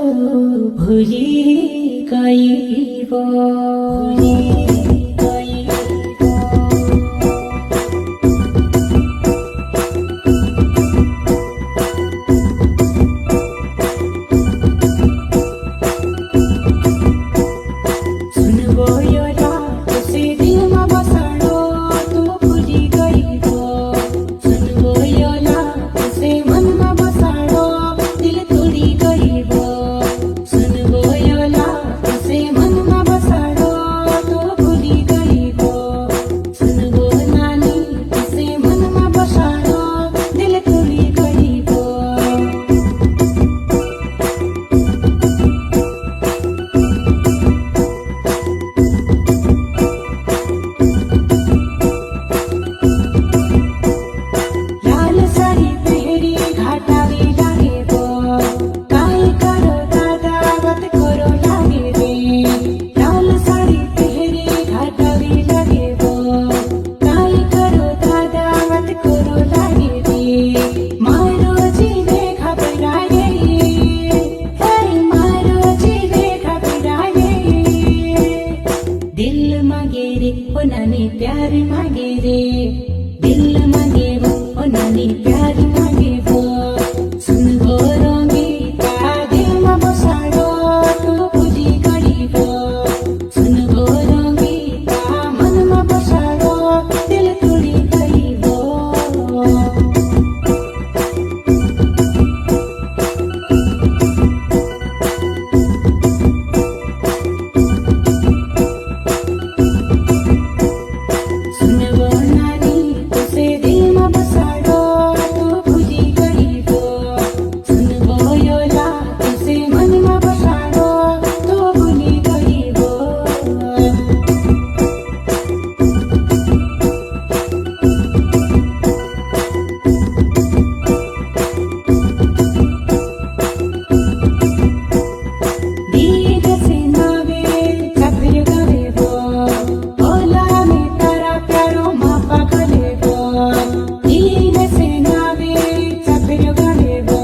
भुली गइबो सुनबो यो रात से दिलमा बसाडो तँ भुली गइबो सुनबो यो रात से मनमा बसाडो दिल तोडी गइबो सुनबो यो रात से मनमा बसाडो तँ भुली गइबो सुनबो नानी से मनमा बसाडो दिल तोडी गइबो लाल साडी पेहरी घाटावी लागे बो काय करो दादा बात करो लागे रे लाल साडी पेहरी घाटावी लागे बो काय करो दादा बात करो लागे रे मारो जीवे घबराए मारो जीवे घबराए दिल मागे रे ओ नानी प्यार मागे रे दिल मागे वो ओ नानी प्यार मागे वो सुनबो रंगीता दिलमा बसाडो तँ भुली गइबो सुनबो रंगीता मनमा बसाडो दिल तोडी गइबो सुनबो नानी तुसे दिलमा बसाडो तँ भुली गइबो सुनबो यो रात से मनमा बसाडो तँ भुली गइबो दीद से नावे चक्र गवेबो ओला में तारा प्यारो मापा गलेबो दीद से नावे चक्र गवेबो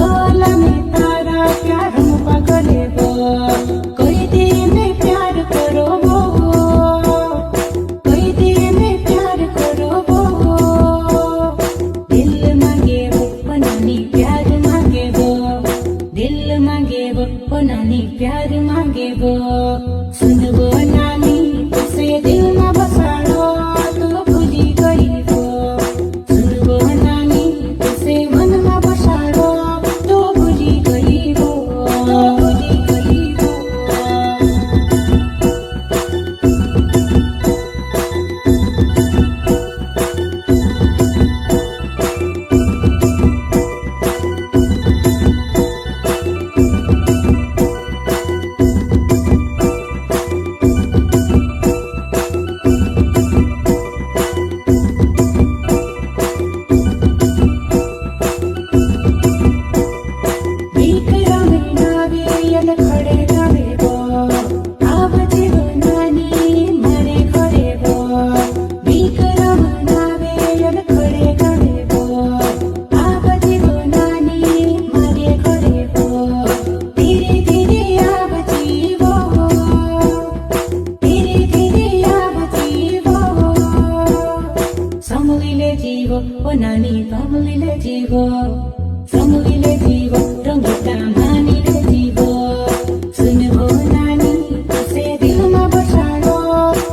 ओला में तारा प्यारो मापा गलेबो कोई दिन में प्यार करो वो कोई दिन में प्यार करो वो दिल मांगे वो ओ नानी प्यार मांगे वो दिल मांगे वो ओ नानी प्यार मांगे वो सुनबो नानी तुसे दिलमा बसाडो तँ भुली गइबो सुनबो नानी तुसे मनमा बसाडो तँ भुली गइबो भुली गइबो विक्रम नावे यल खडे गवेबो आव जीवनानी मरे खरेबो विक्रम नावे यल खडे गवेबो आव जीवनानी मरे खरेबो धीरे धीरे आव जीवो धीरे धीरे आव जीवो समूहिले जीवो ओ नानी समूहिले जीवो समूहिले जीवो रंगीता मानिले जीवो सुनबो नानी तुसे दिलमा बसाडो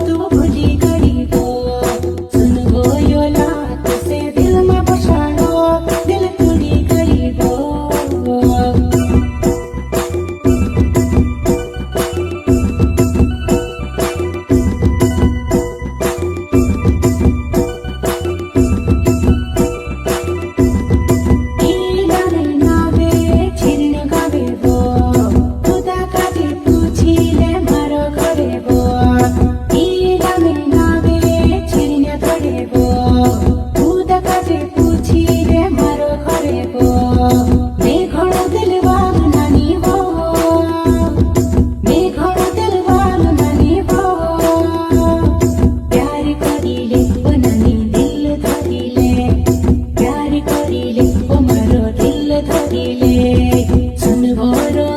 तँ भुली गइबो सुनबो यो रात से दिलमा बसाडो दिल तोडी गइबो नावे छिर्न गवेबो खुदा काजे पुछिले मारो गरेबो नावे छिर्न गवेबो खुदा काजे पुछिले मारो गरेबो मेघडो दिलवाल नानी हो मेघडो दिलवाल नानी हो प्यार करिले ओ नानी दिल धरिले प्यार करिले ओ मारो दिल धरिले सुन सुनबो रो